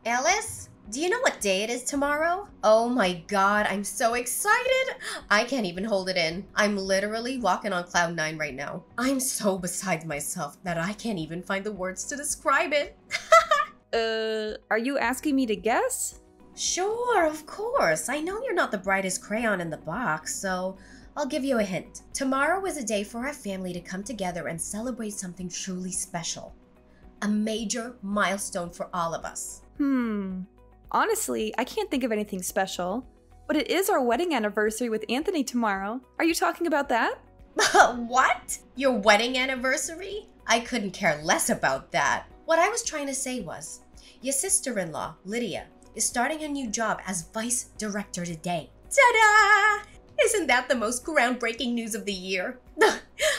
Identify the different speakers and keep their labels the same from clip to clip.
Speaker 1: Alice, do you know what day it is tomorrow? Oh my god, I'm so excited! I can't even hold it in. I'm literally walking on cloud 9 right now. I'm so beside myself that I can't even find the words to describe it.
Speaker 2: Are you asking me to guess?
Speaker 1: Sure, of course. I know you're not the brightest crayon in the box, so I'll give you a hint. Tomorrow is a day for our family to come together and celebrate something truly special. A major milestone for all of us.
Speaker 2: Honestly, I can't think of anything special. But it is our wedding anniversary with Anthony tomorrow. Are you talking about that?
Speaker 1: What? Your wedding anniversary? I couldn't care less about that. What I was trying to say was, your sister-in-law, Lydia, is starting a new job as vice director today. Ta-da! Isn't that the most groundbreaking news of the year?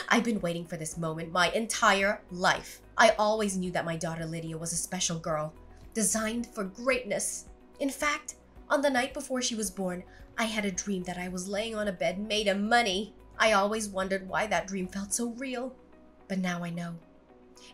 Speaker 1: I've been waiting for this moment my entire life. I always knew that my daughter Lydia was a special girl, designed for greatness. In fact, on the night before she was born, I had a dream that I was laying on a bed made of money. I always wondered why that dream felt so real. But now I know.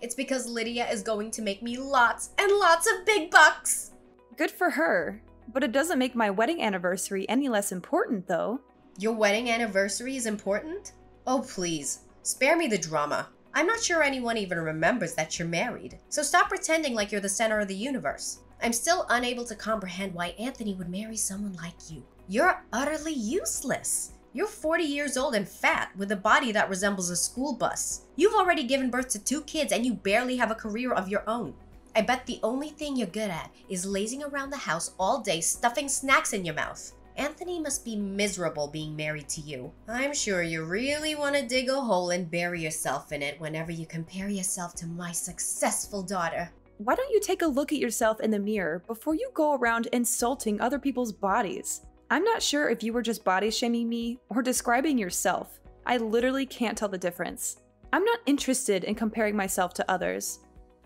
Speaker 1: It's because Lydia is going to make me lots and lots of big bucks.
Speaker 2: Good for her. But it doesn't make my wedding anniversary any less important, though.
Speaker 1: Your wedding anniversary is important? Oh, please, spare me the drama. I'm not sure anyone even remembers that you're married, so stop pretending like you're the center of the universe. I'm still unable to comprehend why Anthony would marry someone like you. You're utterly useless. You're 40 years old and fat, with a body that resembles a school bus. You've already given birth to 2 kids and you barely have a career of your own. I bet the only thing you're good at is lazing around the house all day stuffing snacks in your mouth. Anthony must be miserable being married to you. I'm sure you really want to dig a hole and bury yourself in it whenever you compare yourself to my successful daughter.
Speaker 2: Why don't you take a look at yourself in the mirror before you go around insulting other people's bodies? I'm not sure if you were just body shaming me or describing yourself. I literally can't tell the difference. I'm not interested in comparing myself to others.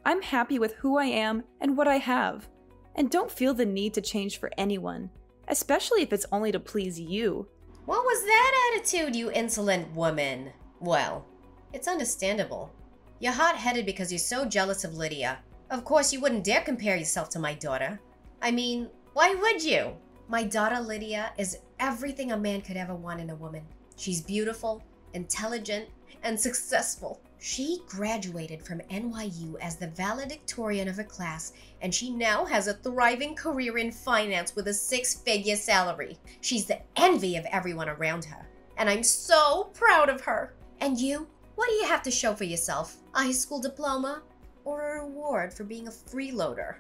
Speaker 2: I'm happy with who I am and what I have, and don't feel the need to change for anyone, especially if it's only to please you.
Speaker 1: What was that attitude, you insolent woman? Well, it's understandable. You're hot-headed because you're so jealous of Lydia. Of course, you wouldn't dare compare yourself to my daughter. I mean, why would you? My daughter Lydia is everything a man could ever want in a woman. She's beautiful, intelligent, and successful. She graduated from NYU as the valedictorian of her class, and she now has a thriving career in finance with a 6-figure salary. She's the envy of everyone around her, and I'm so proud of her. And you? What do you have to show for yourself? A high school diploma? Or a reward for being a freeloader?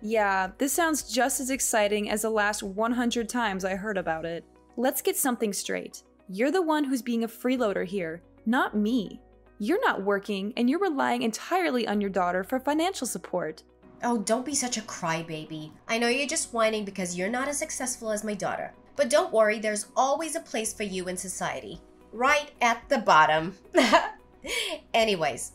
Speaker 2: Yeah, this sounds just as exciting as the last 100 times I heard about it. Let's get something straight. You're the one who's being a freeloader here, not me. You're not working, and you're relying entirely on your daughter for financial support.
Speaker 1: Oh, don't be such a crybaby. I know you're just whining because you're not as successful as my daughter. But don't worry, there's always a place for you in society. Right at the bottom. Anyways,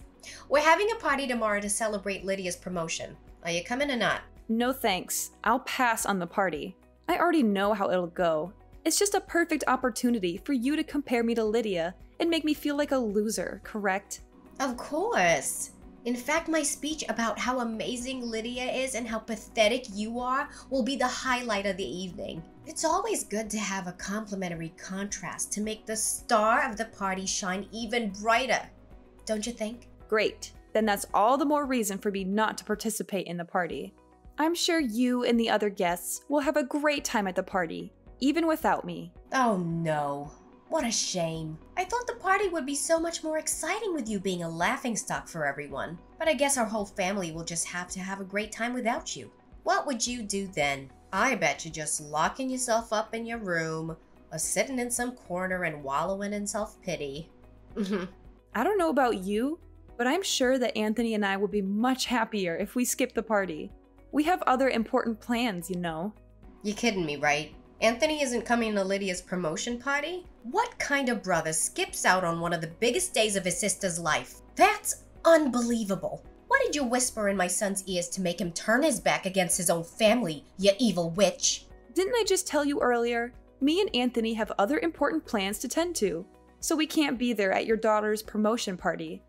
Speaker 1: we're having a party tomorrow to celebrate Lydia's promotion. Are you coming or not?
Speaker 2: No thanks. I'll pass on the party. I already know how it'll go. It's just a perfect opportunity for you to compare me to Lydia and make me feel like a loser, correct?
Speaker 1: Of course. In fact, my speech about how amazing Lydia is and how pathetic you are will be the highlight of the evening. It's always good to have a complimentary contrast to make the star of the party shine even brighter. Don't you think?
Speaker 2: Great. Then that's all the more reason for me not to participate in the party. I'm sure you and the other guests will have a great time at the party, even without me.
Speaker 1: Oh no. What a shame. I thought the party would be so much more exciting with you being a laughingstock for everyone. But I guess our whole family will just have to have a great time without you. What would you do then? I bet you're just locking yourself up in your room, or sitting in some corner and wallowing in self-pity.
Speaker 2: I don't know about you, but I'm sure that Anthony and I would be much happier if we skipped the party. We have other important plans, you know.
Speaker 1: You kidding me, right? Anthony isn't coming to Lydia's promotion party? What kind of brother skips out on one of the biggest days of his sister's life? That's unbelievable. What did you whisper in my son's ears to make him turn his back against his own family, you evil witch?
Speaker 2: Didn't I just tell you earlier? Me and Anthony have other important plans to tend to, so we can't be there at your daughter's promotion party.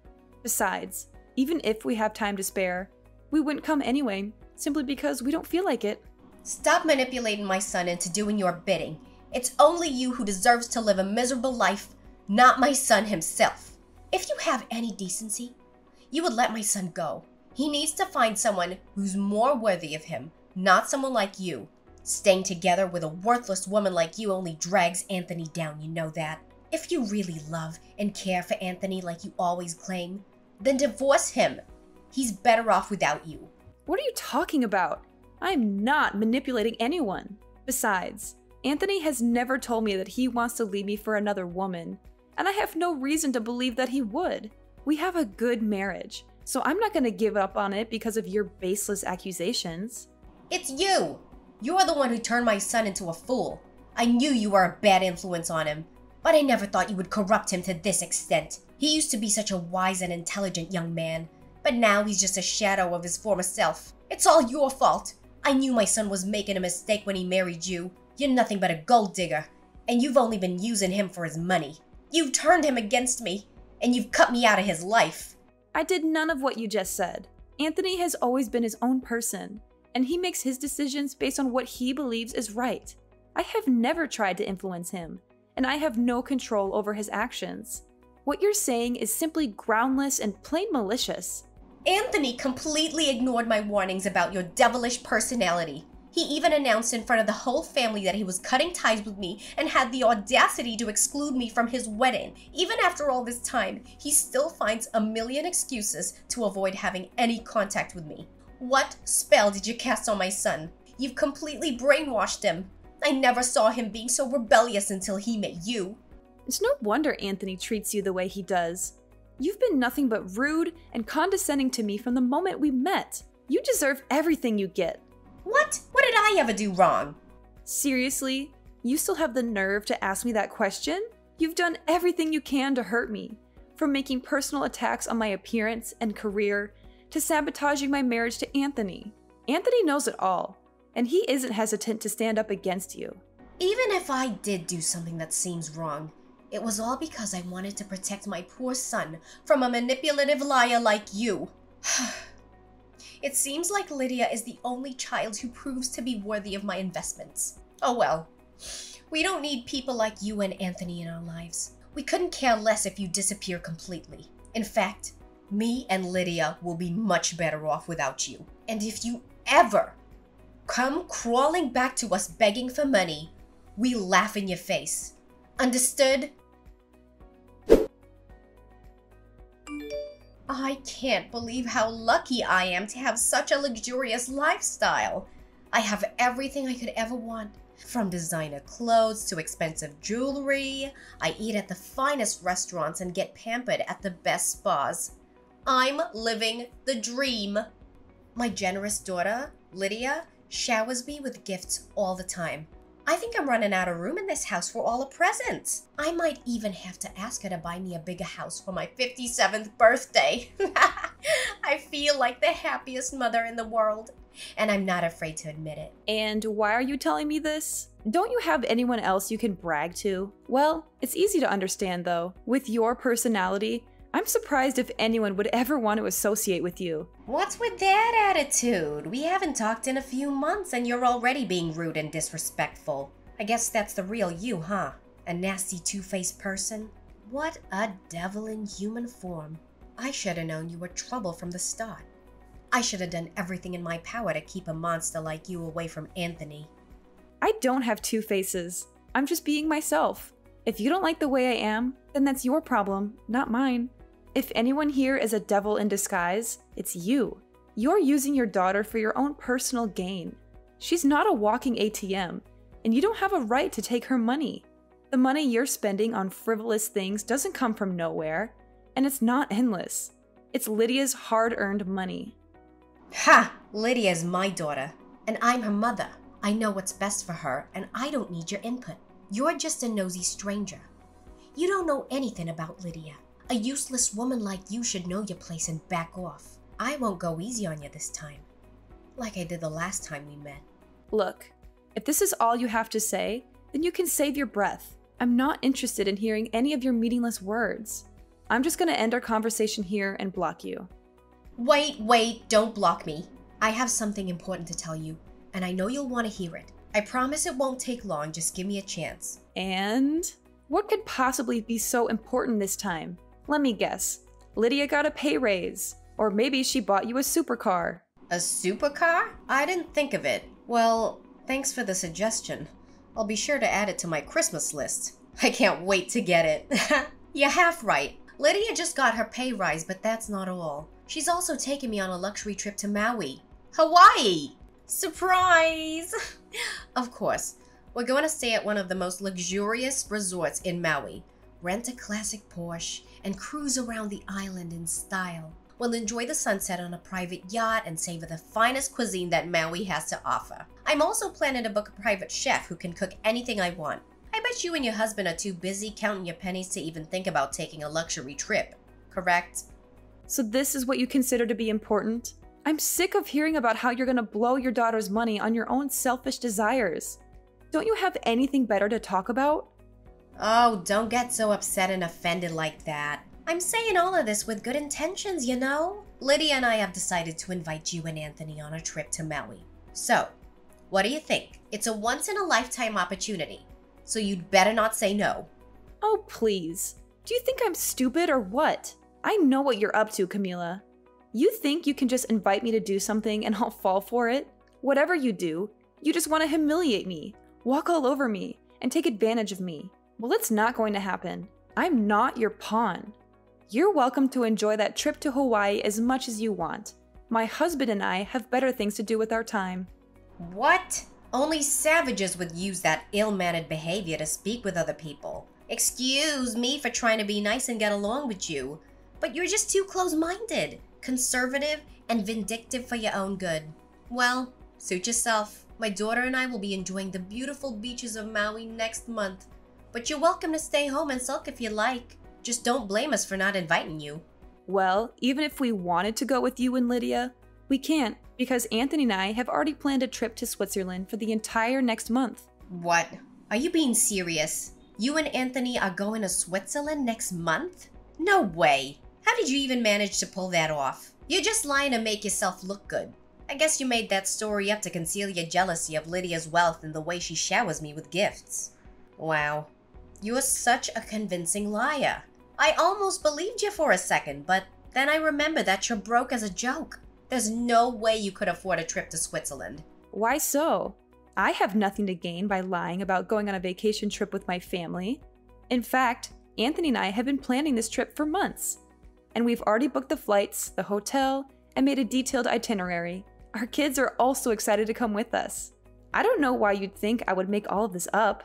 Speaker 2: Besides, even if we have time to spare, we wouldn't come anyway, simply because we don't feel like it.
Speaker 1: Stop manipulating my son into doing your bidding. It's only you who deserves to live a miserable life, not my son himself. If you have any decency, you would let my son go. He needs to find someone who's more worthy of him, not someone like you. Staying together with a worthless woman like you only drags Anthony down, you know that. If you really love and care for Anthony like you always claim, then divorce him. He's better off without you.
Speaker 2: What are you talking about? I'm not manipulating anyone. Besides, Anthony has never told me that he wants to leave me for another woman, and I have no reason to believe that he would. We have a good marriage, so I'm not going to give up on it because of your baseless accusations.
Speaker 1: It's you! You're the one who turned my son into a fool. I knew you were a bad influence on him, but I never thought you would corrupt him to this extent. He used to be such a wise and intelligent young man, but now he's just a shadow of his former self. It's all your fault. I knew my son was making a mistake when he married you. You're nothing but a gold digger, and you've only been using him for his money. You've turned him against me, and you've cut me out of his life.
Speaker 2: I did none of what you just said. Anthony has always been his own person, and he makes his decisions based on what he believes is right. I have never tried to influence him, and I have no control over his actions. What you're saying is simply groundless and plain malicious.
Speaker 1: Anthony completely ignored my warnings about your devilish personality. He even announced in front of the whole family that he was cutting ties with me and had the audacity to exclude me from his wedding. Even after all this time, he still finds a million excuses to avoid having any contact with me. What spell did you cast on my son? You've completely brainwashed him. I never saw him being so rebellious until he met you.
Speaker 2: It's no wonder Anthony treats you the way he does. You've been nothing but rude and condescending to me from the moment we met. You deserve everything you get.
Speaker 1: What? What did I ever do wrong?
Speaker 2: Seriously? You still have the nerve to ask me that question? You've done everything you can to hurt me, from making personal attacks on my appearance and career to sabotaging my marriage to Anthony. Anthony knows it all, and he isn't hesitant to stand up against you.
Speaker 1: Even if I did do something that seems wrong, it was all because I wanted to protect my poor son from a manipulative liar like you. It seems like Lydia is the only child who proves to be worthy of my investments. Oh well. We don't need people like you and Anthony in our lives. We couldn't care less if you disappear completely. In fact, me and Lydia will be much better off without you. And if you ever come crawling back to us begging for money, we laugh in your face. Understood? I can't believe how lucky I am to have such a luxurious lifestyle. I have everything I could ever want, from designer clothes to expensive jewelry. I eat at the finest restaurants and get pampered at the best spas. I'm living the dream. My generous daughter, Lydia, showers me with gifts all the time. I think I'm running out of room in this house for all the presents. I might even have to ask her to buy me a bigger house for my 57th birthday. I feel like the happiest mother in the world, and I'm not afraid to admit it.
Speaker 2: And why are you telling me this? Don't you have anyone else you can brag to? Well, it's easy to understand though. With your personality, I'm surprised if anyone would ever want to associate with you.
Speaker 1: What's with that attitude? We haven't talked in a few months and you're already being rude and disrespectful. I guess that's the real you, huh? A nasty two-faced person? What a devil in human form. I should have known you were trouble from the start. I should have done everything in my power to keep a monster like you away from Anthony.
Speaker 2: I don't have two faces. I'm just being myself. If you don't like the way I am, then that's your problem, not mine. If anyone here is a devil in disguise, it's you. You're using your daughter for your own personal gain. She's not a walking ATM, and you don't have a right to take her money. The money you're spending on frivolous things doesn't come from nowhere, and it's not endless. It's Lydia's hard-earned money.
Speaker 1: Ha! Lydia's my daughter, and I'm her mother. I know what's best for her, and I don't need your input. You're just a nosy stranger. You don't know anything about Lydia. A useless woman like you should know your place and back off. I won't go easy on you this time, like I did the last time we met.
Speaker 2: Look, if this is all you have to say, then you can save your breath. I'm not interested in hearing any of your meaningless words. I'm just gonna end our conversation here and block you.
Speaker 1: Wait, don't block me. I have something important to tell you, and I know you'll want to hear it. I promise it won't take long, just give me a chance.
Speaker 2: And? What could possibly be so important this time? Let me guess. Lydia got a pay raise. Or maybe she bought you a supercar.
Speaker 1: A supercar? I didn't think of it. Well, thanks for the suggestion. I'll be sure to add it to my Christmas list. I can't wait to get it. You're half right. Lydia just got her pay rise, but that's not all. She's also taking me on a luxury trip to Maui. Hawaii! Surprise! Of course, we're going to stay at one of the most luxurious resorts in Maui, rent a classic Porsche, and cruise around the island in style. We'll enjoy the sunset on a private yacht and savor the finest cuisine that Maui has to offer. I'm also planning to book a private chef who can cook anything I want. I bet you and your husband are too busy counting your pennies to even think about taking a luxury trip, correct?
Speaker 2: So this is what you consider to be important? I'm sick of hearing about how you're gonna blow your daughter's money on your own selfish desires. Don't you have anything better to talk about?
Speaker 1: Oh, don't get so upset and offended like that. I'm saying all of this with good intentions, you know? Lydia and I have decided to invite you and Anthony on a trip to Maui. So, what do you think? It's a once-in-a-lifetime opportunity, so you'd better not say no.
Speaker 2: Oh, please. Do you think I'm stupid or what? I know what you're up to, Camila. You think you can just invite me to do something and I'll fall for it? Whatever you do, you just want to humiliate me, walk all over me, and take advantage of me. Well, it's not going to happen. I'm not your pawn. You're welcome to enjoy that trip to Hawaii as much as you want. My husband and I have better things to do with our time.
Speaker 1: What? Only savages would use that ill-mannered behavior to speak with other people. Excuse me for trying to be nice and get along with you, but you're just too close-minded, conservative, and vindictive for your own good. Well, suit yourself. My daughter and I will be enjoying the beautiful beaches of Maui next month, but you're welcome to stay home and sulk if you like. Just don't blame us for not inviting you.
Speaker 2: Well, even if we wanted to go with you and Lydia, we can't because Anthony and I have already planned a trip to Switzerland for the entire next month.
Speaker 1: What? Are you being serious? You and Anthony are going to Switzerland next month? No way. How did you even manage to pull that off? You're just lying to make yourself look good. I guess you made that story up to conceal your jealousy of Lydia's wealth and the way she showers me with gifts. Wow. You're such a convincing liar. I almost believed you for a second, but then I remembered that you're broke as a joke. There's no way you could afford a trip to Switzerland.
Speaker 2: Why so? I have nothing to gain by lying about going on a vacation trip with my family. In fact, Anthony and I have been planning this trip for months. And we've already booked the flights, the hotel, and made a detailed itinerary. Our kids are also excited to come with us. I don't know why you'd think I would make all of this up.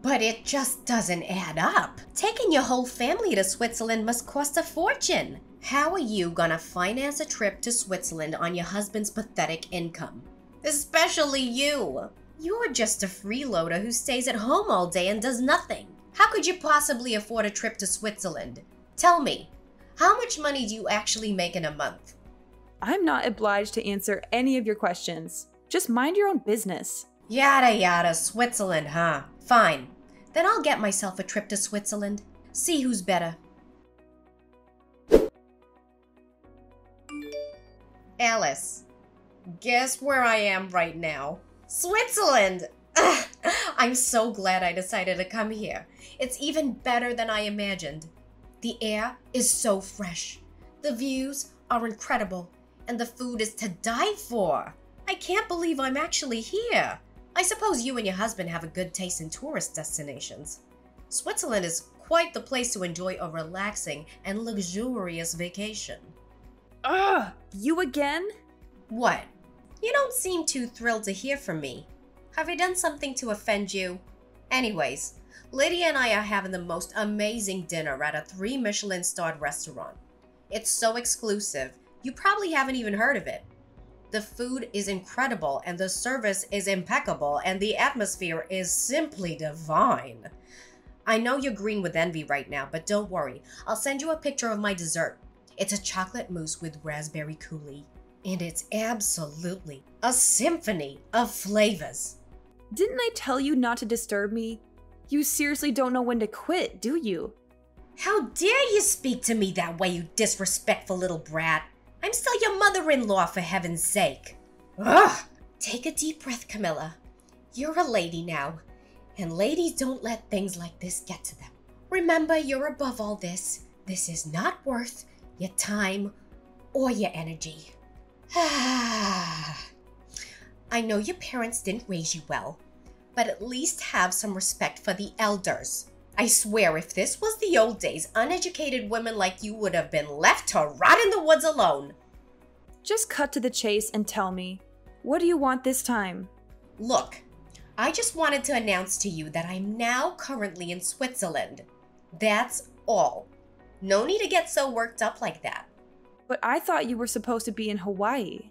Speaker 1: But it just doesn't add up. Taking your whole family to Switzerland must cost a fortune. How are you gonna finance a trip to Switzerland on your husband's pathetic income? Especially you. You're just a freeloader who stays at home all day and does nothing. How could you possibly afford a trip to Switzerland? Tell me, how much money do you actually make in a month?
Speaker 2: I'm not obliged to answer any of your questions. Just mind your own business.
Speaker 1: Yada yada, Switzerland, huh? Fine. Then I'll get myself a trip to Switzerland. See who's better. Alice, guess where I am right now? Switzerland! Ugh, I'm so glad I decided to come here. It's even better than I imagined. The air is so fresh. The views are incredible. And the food is to die for. I can't believe I'm actually here. I suppose you and your husband have a good taste in tourist destinations. Switzerland is quite the place to enjoy a relaxing and luxurious vacation.
Speaker 2: Ugh! You again?
Speaker 1: What? You don't seem too thrilled to hear from me. Have I done something to offend you? Anyways, Lydia and I are having the most amazing dinner at a 3 Michelin-starred restaurant. It's so exclusive, you probably haven't even heard of it. The food is incredible, and the service is impeccable, and the atmosphere is simply divine. I know you're green with envy right now, but don't worry. I'll send you a picture of my dessert. It's a chocolate mousse with raspberry coulis, and it's absolutely a symphony of flavors.
Speaker 2: Didn't I tell you not to disturb me? You seriously don't know when to quit, do you?
Speaker 1: How dare you speak to me that way, you disrespectful little brat? I'm still your mother-in-law, for heaven's sake. Ugh! Take a deep breath, Camilla. You're a lady now, and ladies don't let things like this get to them. Remember, you're above all this. This is not worth your time or your energy. I know your parents didn't raise you well, but at least have some respect for the elders. I swear, if this was the old days, uneducated women like you would have been left to rot in the woods alone.
Speaker 2: Just cut to the chase and tell me, what do you want this time?
Speaker 1: Look, I just wanted to announce to you that I'm now currently in Switzerland. That's all. No need to get so worked up like that.
Speaker 2: But I thought you were supposed to be in Hawaii.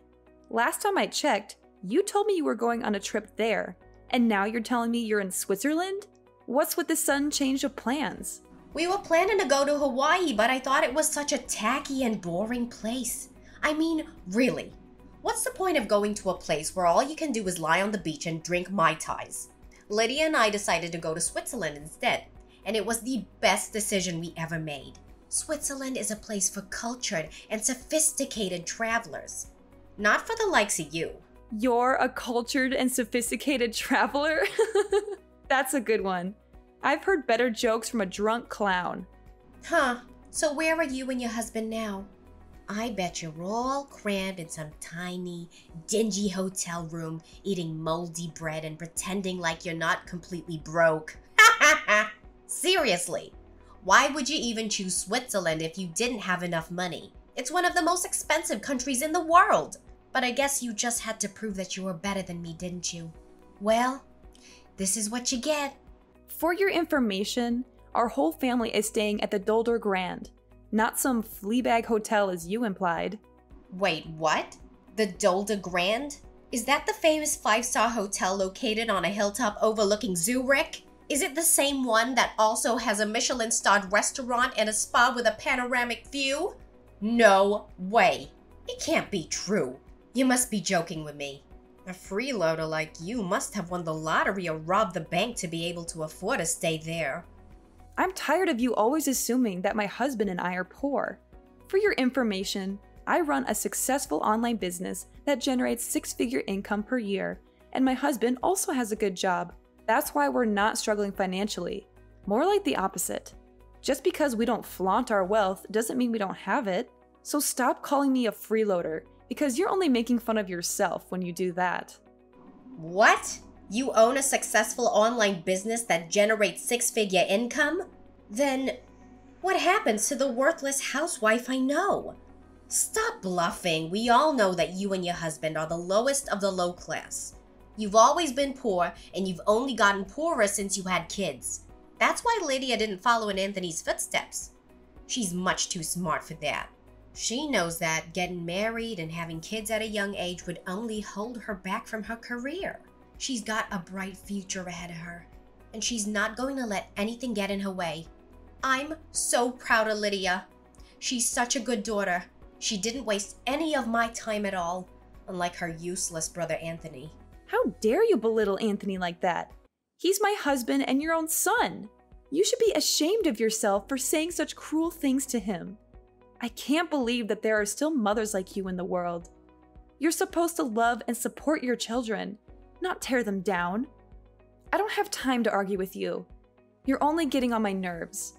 Speaker 2: Last time I checked, you told me you were going on a trip there, and now you're telling me you're in Switzerland? What's with the sudden change of plans?
Speaker 1: We were planning to go to Hawaii, but I thought it was such a tacky and boring place. I mean, really, what's the point of going to a place where all you can do is lie on the beach and drink Mai Tais? Lydia and I decided to go to Switzerland instead, and it was the best decision we ever made. Switzerland is a place for cultured and sophisticated travelers, not for the likes of you.
Speaker 2: You're a cultured and sophisticated traveler? That's a good one. I've heard better jokes from a drunk clown.
Speaker 1: Huh, so where are you and your husband now? I bet you're all crammed in some tiny, dingy hotel room, eating moldy bread and pretending like you're not completely broke. Seriously, why would you even choose Switzerland if you didn't have enough money? It's one of the most expensive countries in the world. But I guess you just had to prove that you were better than me, didn't you? Well, this is what you get.
Speaker 2: For your information, our whole family is staying at the Dolder Grand, not some fleabag hotel as you implied.
Speaker 1: Wait, what? The Dolder Grand? Is that the famous 5-star hotel located on a hilltop overlooking Zurich? Is it the same one that also has a Michelin-starred restaurant and a spa with a panoramic view? No way. It can't be true. You must be joking with me. A freeloader like you must have won the lottery or robbed the bank to be able to afford to stay there.
Speaker 2: I'm tired of you always assuming that my husband and I are poor. For your information, I run a successful online business that generates 6-figure income per year, and my husband also has a good job. That's why we're not struggling financially. More like the opposite. Just because we don't flaunt our wealth doesn't mean we don't have it. So stop calling me a freeloader, because you're only making fun of yourself when you do that.
Speaker 1: What? You own a successful online business that generates 6-figure income? Then what happens to the worthless housewife I know? Stop bluffing. We all know that you and your husband are the lowest of the low class. You've always been poor, and you've only gotten poorer since you had kids. That's why Lydia didn't follow in Anthony's footsteps. She's much too smart for that. She knows that getting married and having kids at a young age would only hold her back from her career. She's got a bright future ahead of her, and she's not going to let anything get in her way. I'm so proud of Lydia. She's such a good daughter. She didn't waste any of my time at all, unlike her useless brother Anthony.
Speaker 2: How dare you belittle Anthony like that? He's my husband and your own son. You should be ashamed of yourself for saying such cruel things to him. I can't believe that there are still mothers like you in the world. You're supposed to love and support your children, not tear them down. I don't have time to argue with you. You're only getting on my nerves.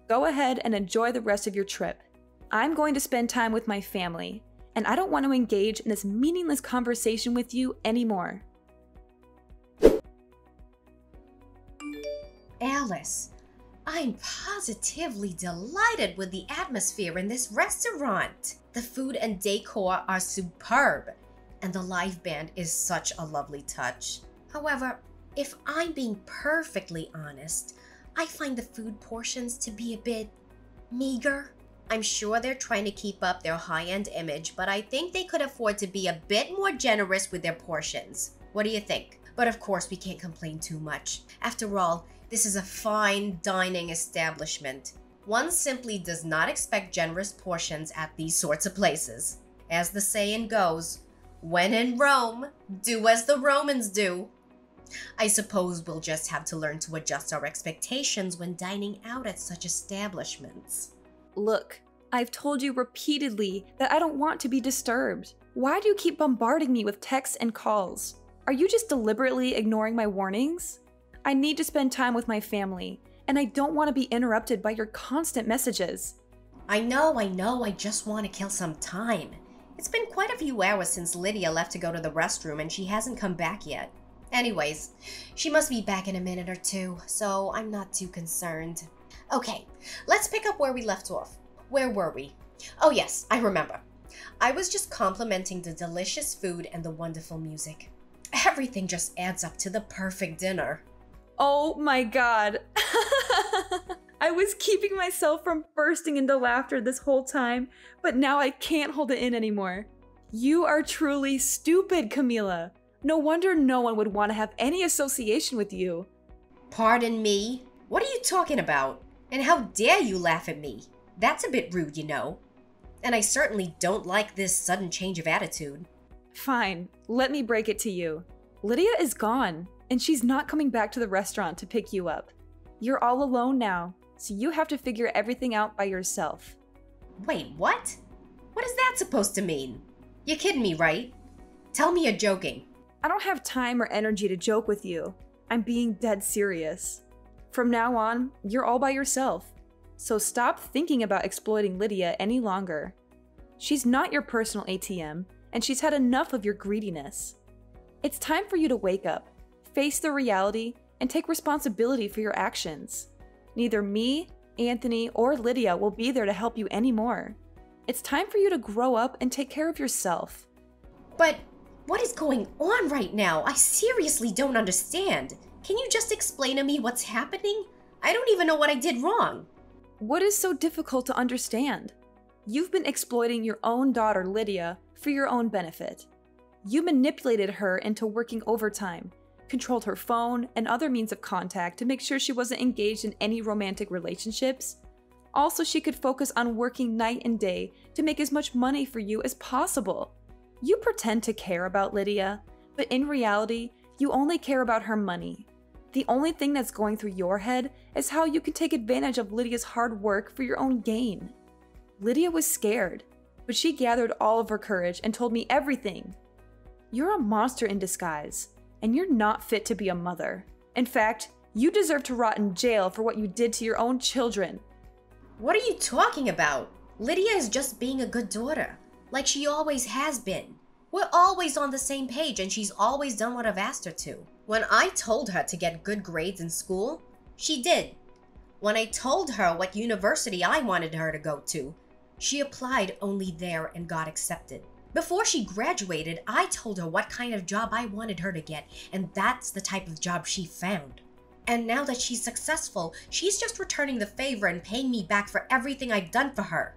Speaker 2: Go ahead and enjoy the rest of your trip. I'm going to spend time with my family, and I don't want to engage in this meaningless conversation with you anymore.
Speaker 1: Alice, I'm positively delighted with the atmosphere in this restaurant. The food and decor are superb, and the live band is such a lovely touch. However, if I'm being perfectly honest, I find the food portions to be a bit meager. I'm sure they're trying to keep up their high-end image, but I think they could afford to be a bit more generous with their portions. What do you think? But of course, we can't complain too much. After all, this is a fine dining establishment. One simply does not expect generous portions at these sorts of places. As the saying goes, when in Rome, do as the Romans do. I suppose we'll just have to learn to adjust our expectations when dining out at such establishments.
Speaker 2: Look, I've told you repeatedly that I don't want to be disturbed. Why do you keep bombarding me with texts and calls? Are you just deliberately ignoring my warnings? I need to spend time with my family, and I don't want to be interrupted by your constant messages.
Speaker 1: I know, I just want to kill some time. It's been quite a few hours since Lydia left to go to the restroom and she hasn't come back yet. Anyways, she must be back in a minute or two, so I'm not too concerned. Okay, let's pick up where we left off. Where were we? Oh yes, I remember. I was just complimenting the delicious food and the wonderful music. Everything just adds up to the perfect dinner.
Speaker 2: Oh my god. I was keeping myself from bursting into laughter this whole time, but now I can't hold it in anymore. You are truly stupid, Camila. No wonder no one would want to have any association with you.
Speaker 1: Pardon me? What are you talking about? And how dare you laugh at me? That's a bit rude, you know. And I certainly don't like this sudden change of attitude.
Speaker 2: Fine, let me break it to you. Lydia is gone, and she's not coming back to the restaurant to pick you up. You're all alone now, so you have to figure everything out by yourself.
Speaker 1: Wait, what? What is that supposed to mean? You're kidding me, right? Tell me you're joking.
Speaker 2: I don't have time or energy to joke with you. I'm being dead serious. From now on, you're all by yourself. So stop thinking about exploiting Lydia any longer. She's not your personal ATM, and she's had enough of your greediness. It's time for you to wake up, face the reality, and take responsibility for your actions. Neither me, Anthony, or Lydia will be there to help you anymore. It's time for you to grow up and take care of yourself.
Speaker 1: But what is going on right now? I seriously don't understand. Can you just explain to me what's happening? I don't even know what I did wrong.
Speaker 2: What is so difficult to understand? You've been exploiting your own daughter, Lydia, for your own benefit. You manipulated her into working overtime, controlled her phone and other means of contact to make sure she wasn't engaged in any romantic relationships. Also, she could focus on working night and day to make as much money for you as possible. You pretend to care about Lydia, but in reality, you only care about her money. The only thing that's going through your head is how you can take advantage of Lydia's hard work for your own gain. Lydia was scared, but she gathered all of her courage and told me everything. You're a monster in disguise, and you're not fit to be a mother. In fact, you deserve to rot in jail for what you did to your own children.
Speaker 1: What are you talking about? Lydia is just being a good daughter, like she always has been. We're always on the same page and she's always done what I've asked her to. When I told her to get good grades in school, she did. When I told her what university I wanted her to go to, she applied only there and got accepted. Before she graduated, I told her what kind of job I wanted her to get, and that's the type of job she found. And now that she's successful, she's just returning the favor and paying me back for everything I've done for her.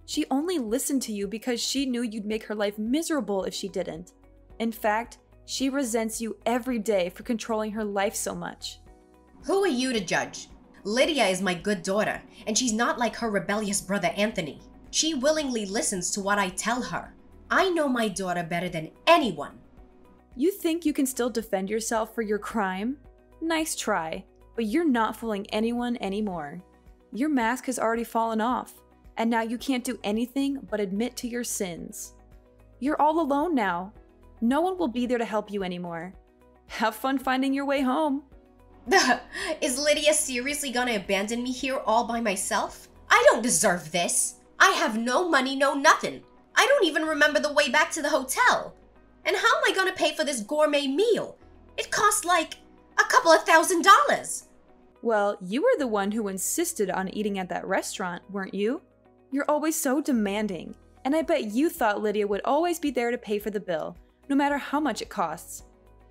Speaker 2: She only listened to you because she knew you'd make her life miserable if she didn't. In fact, she resents you every day for controlling her life so much.
Speaker 1: Who are you to judge? Lydia is my good daughter, and she's not like her rebellious brother Anthony. She willingly listens to what I tell her. I know my daughter better than anyone.
Speaker 2: You think you can still defend yourself for your crime? Nice try, but you're not fooling anyone anymore. Your mask has already fallen off, and now you can't do anything but admit to your sins. You're all alone now. No one will be there to help you anymore. Have fun finding your way home.
Speaker 1: Is Lydia seriously gonna abandon me here all by myself? I don't deserve this. I have no money, no nothing. I don't even remember the way back to the hotel. And how am I gonna pay for this gourmet meal? It cost like a couple of $1,000s.
Speaker 2: Well, you were the one who insisted on eating at that restaurant, weren't you? You're always so demanding, and I bet you thought Lydia would always be there to pay for the bill, no matter how much it costs.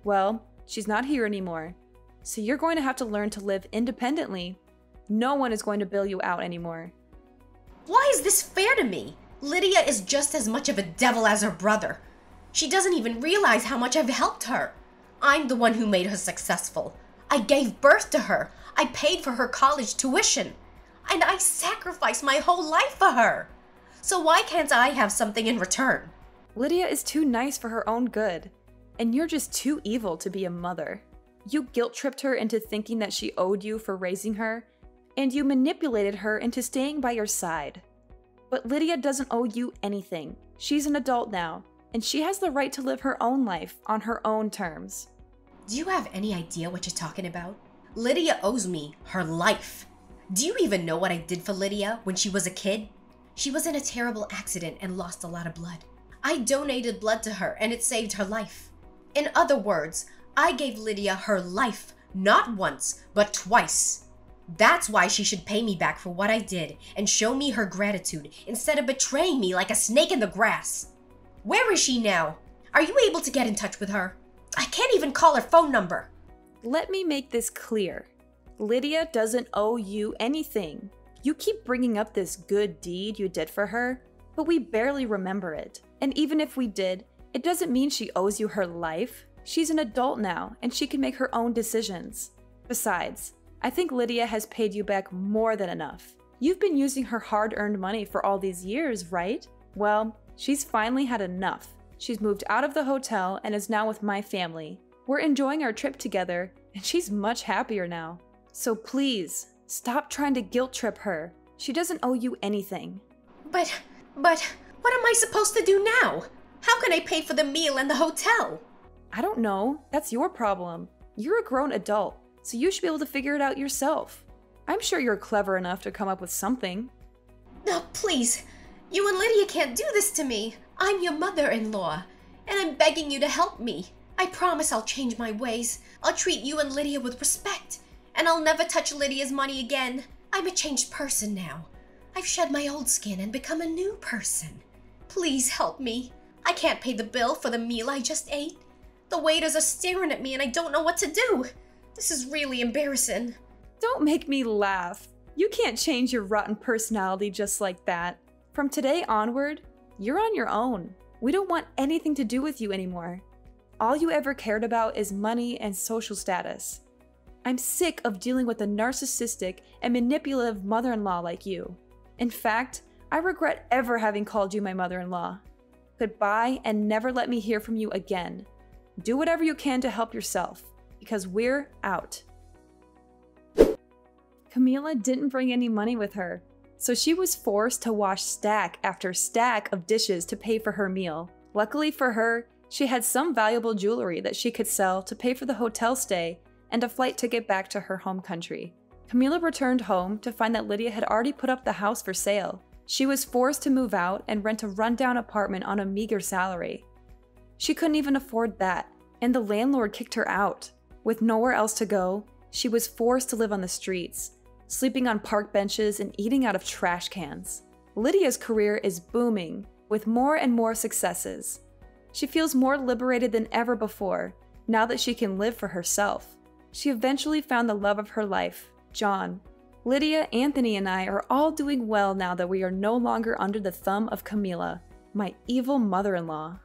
Speaker 2: Well, she's not here anymore, so you're going to have to learn to live independently. No one is going to bill you out anymore.
Speaker 1: Why is this fair to me? Lydia is just as much of a devil as her brother. She doesn't even realize how much I've helped her. I'm the one who made her successful. I gave birth to her. I paid for her college tuition. And I sacrificed my whole life for her. So why can't I have something in return?
Speaker 2: Lydia is too nice for her own good, and you're just too evil to be a mother. You guilt-tripped her into thinking that she owed you for raising her, and you manipulated her into staying by your side. But Lydia doesn't owe you anything. She's an adult now, and she has the right to live her own life on her own terms.
Speaker 1: Do you have any idea what you're talking about? Lydia owes me her life. Do you even know what I did for Lydia when she was a kid? She was in a terrible accident and lost a lot of blood. I donated blood to her and it saved her life. In other words, I gave Lydia her life, not once, but twice. That's why she should pay me back for what I did and show me her gratitude instead of betraying me like a snake in the grass. Where is she now? Are you able to get in touch with her? I can't even call her phone number.
Speaker 2: Let me make this clear. Lydia doesn't owe you anything. You keep bringing up this good deed you did for her, but we barely remember it. And even if we did, it doesn't mean she owes you her life. She's an adult now, and she can make her own decisions. Besides, I think Lydia has paid you back more than enough. You've been using her hard-earned money for all these years, right? Well, she's finally had enough. She's moved out of the hotel and is now with my family. We're enjoying our trip together, and she's much happier now. So please, stop trying to guilt trip her. She doesn't owe you anything.
Speaker 1: But, what am I supposed to do now? How can I pay for the meal and the hotel?
Speaker 2: I don't know. That's your problem. You're a grown adult, so you should be able to figure it out yourself. I'm sure you're clever enough to come up with something.
Speaker 1: No, please. You and Lydia can't do this to me. I'm your mother-in-law, and I'm begging you to help me. I promise I'll change my ways. I'll treat you and Lydia with respect, and I'll never touch Lydia's money again. I'm a changed person now. I've shed my old skin and become a new person. Please help me. I can't pay the bill for the meal I just ate. The waiters are staring at me and I don't know what to do. This is really embarrassing.
Speaker 2: Don't make me laugh. You can't change your rotten personality just like that. From today onward, you're on your own. We don't want anything to do with you anymore. All you ever cared about is money and social status. I'm sick of dealing with a narcissistic and manipulative mother-in-law like you. In fact, I regret ever having called you my mother-in-law. Goodbye, and never let me hear from you again. Do whatever you can to help yourself, because we're out. Camila didn't bring any money with her, so she was forced to wash stack after stack of dishes to pay for her meal. Luckily for her, she had some valuable jewelry that she could sell to pay for the hotel stay and a flight ticket back to her home country. Camila returned home to find that Lydia had already put up the house for sale. She was forced to move out and rent a rundown apartment on a meager salary. She couldn't even afford that, and the landlord kicked her out. With nowhere else to go, she was forced to live on the streets, sleeping on park benches and eating out of trash cans. Lydia's career is booming, with more and more successes. She feels more liberated than ever before, now that she can live for herself. She eventually found the love of her life, John. Lydia, Anthony, and I are all doing well now that we are no longer under the thumb of Camila, my evil mother-in-law.